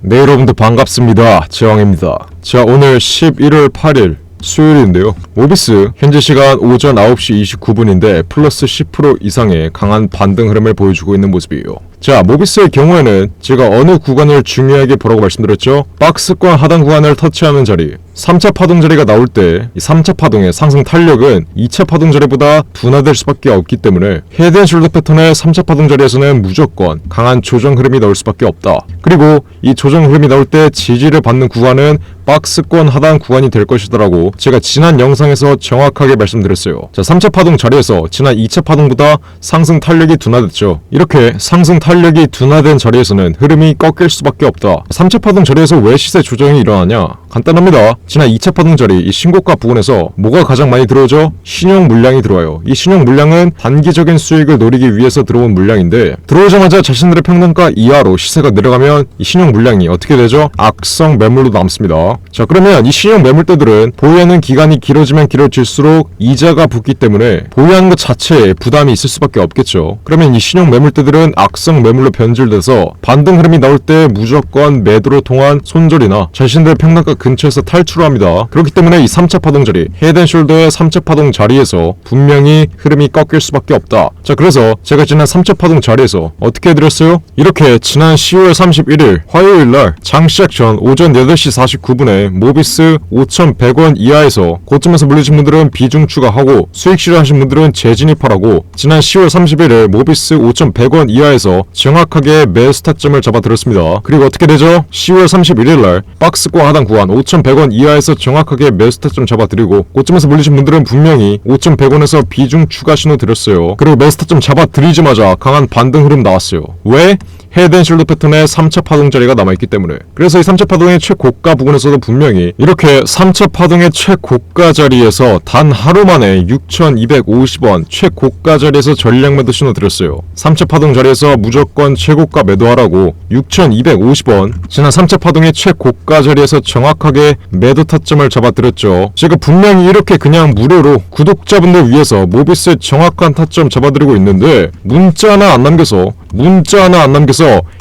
네, 여러분들 반갑습니다. 제왕입니다. 자, 오늘 11월 8일 수요일인데요. 모비스 현재 시간 오전 9시 29분인데 플러스 10% 이상의 강한 반등 흐름을 보여주고 있는 모습이에요. 자, 모비스의 경우에는 제가 어느 구간을 중요하게 보라고 말씀드렸죠? 박스권 하단 구간을 터치하는 자리, 3차 파동 자리가 나올 때 이 3차 파동의 상승 탄력은 2차 파동 자리보다 둔화될 수밖에 없기 때문에 헤드앤숄더 패턴의 3차 파동 자리에서는 무조건 강한 조정 흐름이 나올 수밖에 없다. 그리고 이 조정 흐름이 나올 때 지지를 받는 구간은 박스권 하단 구간이 될 것이다라고 제가 지난 영상에서 정확하게 말씀드렸어요. 자, 3차 파동 자리에서 지난 2차 파동보다 상승 탄력이 둔화됐죠. 이렇게 상승 탄력이 둔화된 자리에서는 흐름이 꺾일 수밖에 없다. 3차 파동 자리에서 왜 시세 조정이 일어나냐? 간단합니다. 지난 2차 파동 자리 이 신고가 부근에서 뭐가 가장 많이 들어오죠? 신용 물량이 들어와요. 이 신용 물량은 단기적인 수익을 노리기 위해서 들어온 물량인데 들어오자마자 자신들의 평단가 이하로 시세가 내려가면 이 신용 물량이 어떻게 되죠? 악성 매물로 남습니다. 자, 그러면 이 신용 매물대들은 보유하는 기간이 길어지면 길어질수록 이자가 붙기 때문에 보유하는 것 자체에 부담이 있을 수밖에 없겠죠. 그러면 이 신용 매물대들은 악성 매물로 변질돼서 반등 흐름이 나올 때 무조건 매도를 통한 손절이나 자신들의 평단가 근처에서 탈출합니다. 그렇기 때문에 이 3차 파동 자리, 헤드앤숄더의 3차 파동 자리에서 분명히 흐름이 꺾일 수밖에 없다. 자, 그래서 제가 지난 3차 파동 자리에서 어떻게 해드렸어요? 이렇게 지난 10월 31일 화요일날 장 시작 전 오전 8시 49분에 모비스 5,100원 이하에서 고점에서 물리신 분들은 비중 추가하고 수익 실현하신 분들은 재진입하라고 지난 10월 31일 모비스 5,100원 이하에서 정확하게 매수 타점을 잡아드렸습니다. 그리고 어떻게 되죠? 10월 31일날 박스권 하단 구간 5,100원 이하에서 정확하게 매수 타점 잡아드리고 고점에서 물리신 분들은 분명히 5,100원에서 비중 추가 신호 드렸어요. 그리고 매수 타점 잡아드리자마자 강한 반등 흐름 나왔어요. 왜? 헤드앤숄더 패턴의 3차 파동 자리가 남아있기 때문에. 그래서 이 3차 파동의 최고가 부분에서도 분명히 이렇게 3차 파동의 최고가 자리에서 단 하루 만에 6,250원 최고가 자리에서 전략 매도 신호 드렸어요. 3차 파동 자리에서 무조건 최고가 매도하라고 6,250원 지난 3차 파동의 최고가 자리에서 정확하게 매도 타점을 잡아드렸죠. 제가 분명히 이렇게 그냥 무료로 구독자분들 위해서 모비스의 정확한 타점 잡아드리고 있는데 문자 하나 안 남겨서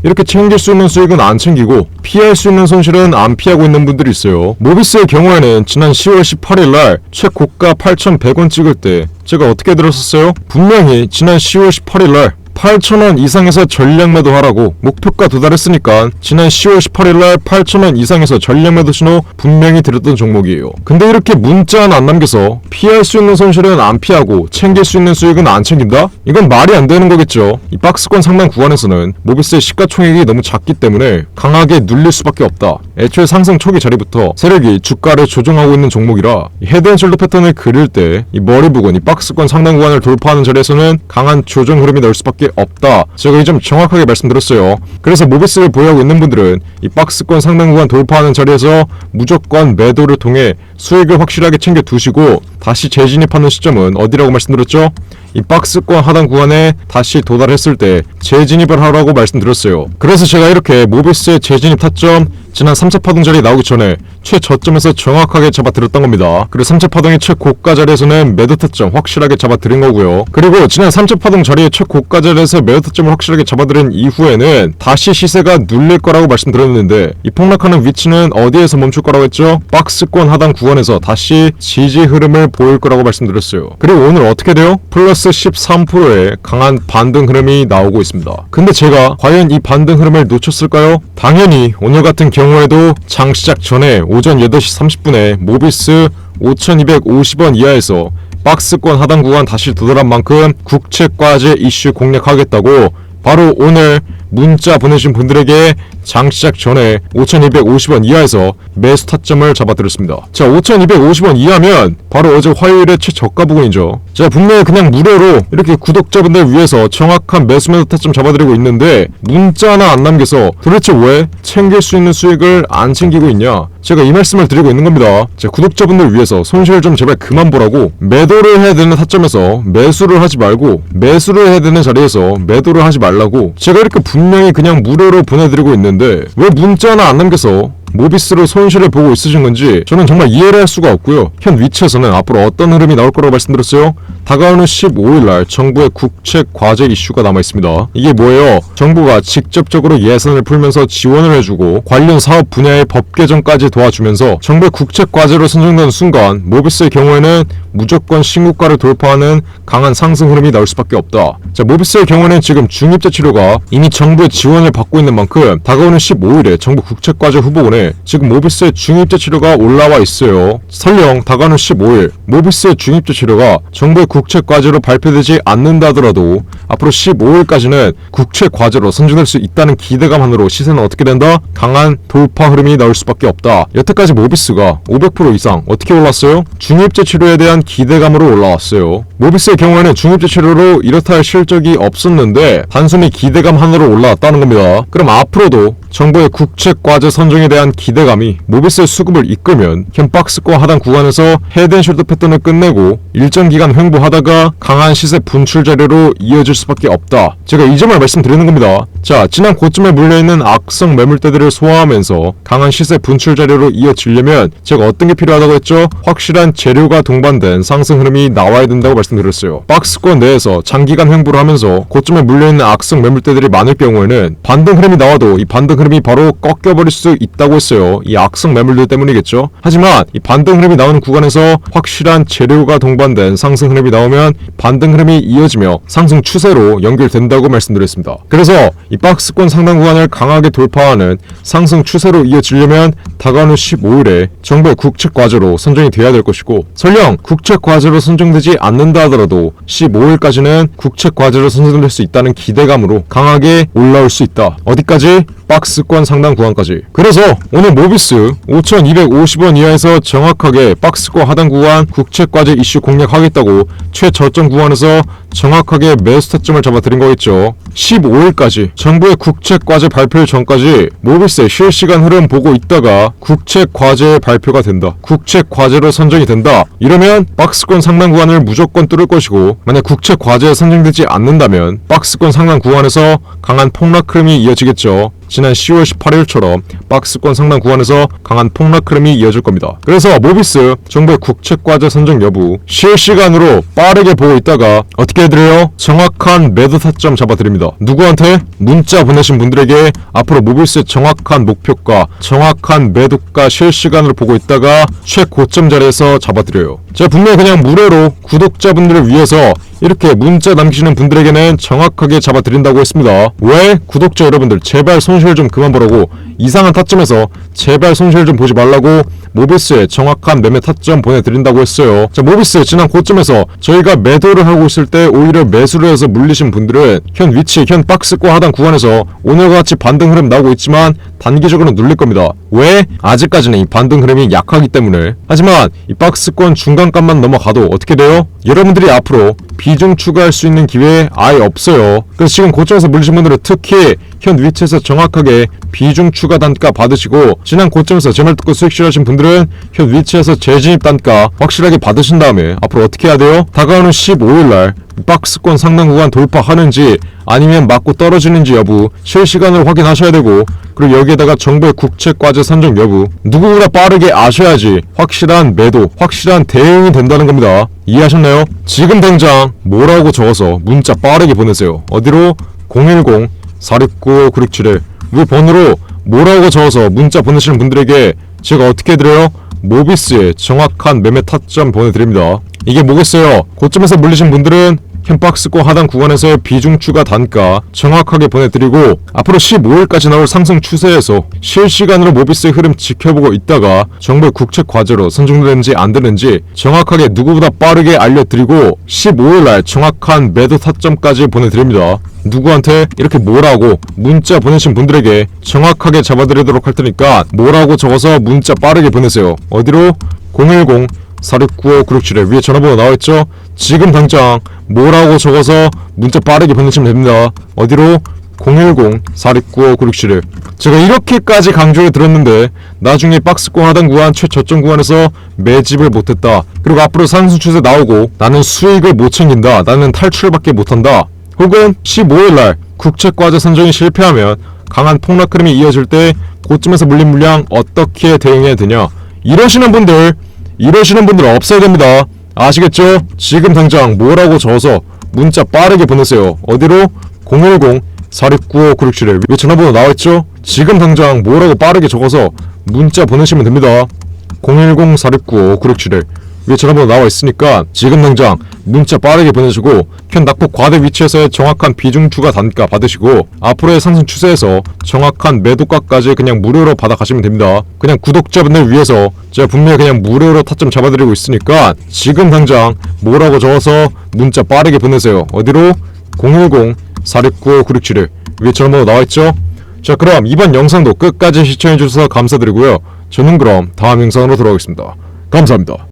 이렇게 챙길 수 있는 수익은 안 챙기고 피할 수 있는 손실은 안 피하고 있는 분들이 있어요. 모비스의 경우에는 지난 10월 18일날 최고가 8,100원 찍을 때 제가 어떻게 들었었어요? 분명히 지난 10월 18일날 8,000원 이상에서 전략 매도하라고 목표가 도달했으니까 지난 10월 18일날 8,000원 이상에서 전략 매도 신호 분명히 드렸던 종목이에요. 근데 이렇게 문자 하나 안 남겨서 피할 수 있는 손실은 안 피하고 챙길 수 있는 수익은 안 챙긴다? 이건 말이 안 되는 거겠죠. 이 박스권 상단 구간에서는 모비스의 시가총액이 너무 작기 때문에 강하게 눌릴 수밖에 없다. 애초에 상승 초기 자리부터 세력이 주가를 조정하고 있는 종목이라 헤드앤숄더 패턴을 그릴 때 이 머리 부근, 이 박스권 상단 구간을 돌파하는 자리에서는 강한 조정 흐름이 나올 수밖에 없다. 제가 이 점 정확하게 말씀드렸어요. 그래서 모비스를 보유하고 있는 분들은 이 박스권 상단 구간 돌파하는 자리에서 무조건 매도를 통해 수익을 확실하게 챙겨 두시고 다시 재진입하는 시점은 어디라고 말씀드렸죠? 이 박스권 하단 구간에 다시 도달했을 때 재진입을 하라고 말씀드렸어요. 그래서 제가 이렇게 모비스의 재진입 타점 지난 3차 파동 자리 나오기 전에 최저점에서 정확하게 잡아드렸던 겁니다. 그리고 3차 파동의 최고가 자리에서는 매도 타점 확실하게 잡아드린 거고요. 그리고 지난 3차 파동 자리의 최고가 자리에서 매도 타점을 확실하게 잡아드린 이후에는 다시 시세가 눌릴 거라고 말씀드렸는데 이 폭락하는 위치는 어디에서 멈출 거라고 했죠? 박스권 하단 구간에서 다시 지지 흐름을 보일 거라고 말씀드렸어요. 그리고 오늘 어떻게 돼요? 플러스 13%의 강한 반등 흐름이 나오고 있습니다. 근데 제가 과연 이 반등 흐름을 놓쳤을까요? 당연히 오늘 같은 경우에도 장 시작 전에 오전 8시 30분에 모비스 5,250원 이하에서 박스권 하단 구간 다시 도달한 만큼 국채과제 이슈 공략하겠다고 바로 오늘 문자 보내신 분들에게 장 시작 전에 5,250원 이하에서 매수 타점을 잡아드렸습니다. 자, 5,250원 이하면 바로 어제 화요일의 최저가 부근이죠. 제가 분명히 그냥 무료로 이렇게 구독자분들 위해서 정확한 매수 타점 잡아드리고 있는데 문자 하나 안 남겨서 도대체 왜 챙길 수 있는 수익을 안 챙기고 있냐? 제가 이 말씀을 드리고 있는 겁니다. 제 구독자분들 위해서 손실 좀 제발 그만 보라고 매도를 해야 되는 타점에서 매수를 하지 말고 매수를 해야 되는 자리에서 매도를 하지 말라고 제가 이렇게 분명히 그냥 무료로 보내드리고 있는데 왜 문자 하나 안 남겨서 모비스로 손실을 보고 있으신 건지 저는 정말 이해를 할 수가 없고요. 현 위치에서는 앞으로 어떤 흐름이 나올 거라고 말씀드렸어요? 다가오는 15일날 정부의 국책 과제 이슈가 남아있습니다. 이게 뭐예요? 정부가 직접적으로 예산을 풀면서 지원을 해주고 관련 사업 분야의 법 개정까지 도와주면서 정부의 국책 과제로 선정된 순간 모비스의 경우에는 무조건 신고가를 돌파하는 강한 상승 흐름이 나올 수밖에 없다. 자, 모비스의 경우에는 지금 중입자 치료가 이미 정부의 지원을 받고 있는 만큼 다가오는 15일에 정부 국책과제 후보군에 지금 모비스의 중입자 치료가 올라와 있어요. 설령 다가오는 15일 모비스의 중입자 치료가 정부의 국책과제로 발표되지 않는다 하더라도 앞으로 15일까지는 국책과제로 선정될 수 있다는 기대감만으로 시세는 어떻게 된다? 강한 돌파 흐름이 나올 수밖에 없다. 여태까지 모비스가 500% 이상 어떻게 올랐어요? 중입자 치료에 대한 기대감으로 올라왔어요. 모비스의 경우에는 중입자 치료로 이렇다 할 실적이 없었는데 단순히 기대감 하나로 올라왔다는 겁니다. 그럼 앞으로도 정부의 국책과제 선정에 대한 기대감이 모비스의 수급을 이끌면 현 박스권 하단 구간에서 헤드앤숄더 패턴을 끝내고 일정 기간 횡보하다가 강한 시세 분출 자료로 이어질 수밖에 없다. 제가 이 점을 말씀드리는 겁니다. 자, 지난 고점에 물려있는 악성 매물대들을 소화하면서 강한 시세 분출 자료로 이어지려면 제가 어떤 게 필요하다고 했죠? 확실한 재료가 동반된 상승 흐름이 나와야 된다고 말씀드렸어요. 박스권 내에서 장기간 횡보를 하면서 고점에 물려있는 악성 매물대들이 많을 경우에는 반등 흐름이 나와도 이 반등 흐름이 바로 꺾여버릴 수 있다고 했어요. 이 악성 매물들 때문이겠죠. 하지만 이 반등 흐름이 나오는 구간에서 확실한 재료가 동반된 상승 흐름이 나오면 반등 흐름이 이어지며 상승 추세로 연결된다고 말씀드렸습니다. 그래서 이 박스권 상단 구간을 강하게 돌파하는 상승 추세로 이어지려면 다가오는 15일에 정부의 국책과제로 선정이 돼야 될 것이고, 설령 국책과제로 선정되지 않는다 하더라도 15일까지는 국책과제로 선정될 수 있다는 기대감으로 강하게 올라올 수 있다. 어디까지? 박스권 상단 구간까지. 그래서 오늘 모비스 5,250원 이하에서 정확하게 박스권 하단 구간 국책과제 이슈 공략하겠다고 최저점 구간에서 정확하게 매수 타점을 잡아드린 거겠죠. 15일까지 정부의 국책과제 발표 전까지 모비스의 실시간 흐름 보고 있다가 국책과제 발표가 된다. 국책과제로 선정이 된다. 이러면 박스권 상단 구간을 무조건 뚫을 것이고, 만약 국책과제에 선정되지 않는다면 박스권 상단 구간에서 강한 폭락 흐름이 이어지겠죠. 지난 10월 18일처럼 박스권 상단 구간에서 강한 폭락 흐름이 이어질 겁니다. 그래서 모비스 정부의 국책과제 선정 여부 실시간으로 빠르게 보고 있다가 어떻게 해드려요? 정확한 매도 타점 잡아드립니다. 누구한테? 문자 보내신 분들에게 앞으로 모비스의 정확한 목표가, 정확한 매도가 실시간으로 보고 있다가 최고점 자리에서 잡아드려요. 제가 분명히 그냥 무료로 구독자분들을 위해서 이렇게 문자 남기시는 분들에게는 정확하게 잡아드린다고 했습니다. 왜? 구독자 여러분들 제발 손실 좀 그만 보라고, 이상한 타점에서 제발 손실 좀 보지 말라고 모비스의 정확한 매매 타점 보내드린다고 했어요. 자, 모비스 지난 고점에서 저희가 매도를 하고 있을 때 오히려 매수를 해서 물리신 분들은 현 위치, 현 박스권 하단 구간에서 오늘과 같이 반등 흐름 나오고 있지만 단기적으로 눌릴 겁니다. 왜? 아직까지는 이 반등 흐름이 약하기 때문에. 하지만 이 박스권 중간값만 넘어가도 어떻게 돼요? 여러분들이 앞으로 비중 추가할 수 있는 기회 아예 없어요. 그래서 지금 고점에서 물리신 분들은 특히 현 위치에서 정확하게 비중 추가 단가 받으시고, 지난 고점에서 제 말 듣고 수익 실하신 분들은 현 위치에서 재진입 단가 확실하게 받으신 다음에 앞으로 어떻게 해야 돼요? 다가오는 15일날 박스권 상단 구간 돌파하는지 아니면 맞고 떨어지는지 여부 실시간으로 확인하셔야 되고, 그리고 여기에다가 정부의 국책과제 선정 여부 누구보다 빠르게 아셔야지 확실한 매도, 확실한 대응이 된다는 겁니다. 이해하셨나요? 지금 당장 뭐라고 적어서 문자 빠르게 보내세요. 어디로? 010-469-9671 이 번호로 뭐라고 적어서 문자 보내시는 분들에게 제가 어떻게 해드려요? 모비스의 정확한 매매 타점 보내드립니다. 이게 뭐겠어요? 고점에서 물리신 분들은 현 박스권 하단 구간에서의 비중 추가 단가 정확하게 보내드리고, 앞으로 15일까지 나올 상승 추세에서 실시간으로 모비스의 흐름 지켜보고 있다가 정부의 국책과제로 선정되는지 안 되는지 정확하게 누구보다 빠르게 알려드리고 15일날 정확한 매도 타점까지 보내드립니다. 누구한테? 이렇게 뭐라고 문자 보내신 분들에게 정확하게 잡아드리도록 할 테니까 뭐라고 적어서 문자 빠르게 보내세요. 어디로? 010-469-9671 위에 전화번호 나와있죠? 지금 당장 뭐라고 적어서 문자 빠르게 보내시면 됩니다. 어디로? 010-469-9671 제가 이렇게까지 강조를 들었는데 나중에 박스권 하단 구간 최저점 구간에서 매집을 못했다, 그리고 앞으로 상승 추세 나오고 나는 수익을 못 챙긴다, 나는 탈출밖에 못한다, 혹은 15일날 국책과제 선정이 실패하면 강한 폭락 흐름이 이어질 때 고점에서 물린 물량 어떻게 대응해야 되냐, 이러시는 분들 없어야 됩니다. 아시겠죠? 지금 당장 뭐라고 적어서 문자 빠르게 보내세요. 어디로? 010-4695-9671 위에 전화번호 나와있죠? 지금 당장 뭐라고 빠르게 적어서 문자 보내시면 됩니다. 010-4695-9671 위에 전화번호 나와있으니까 지금 당장 문자 빠르게 보내시고, 현 낙폭 과대 위치에서의 정확한 비중 추가 단가 받으시고, 앞으로의 상승 추세에서 정확한 매도가까지 그냥 무료로 받아가시면 됩니다. 그냥 구독자분들 위해서 제가 분명히 그냥 무료로 타점 잡아드리고 있으니까 지금 당장 뭐라고 적어서 문자 빠르게 보내세요. 어디로? 010-4695-9671 위에 전화번호 나와있죠? 자, 그럼 이번 영상도 끝까지 시청해주셔서 감사드리고요. 저는 그럼 다음 영상으로 돌아오겠습니다. 감사합니다.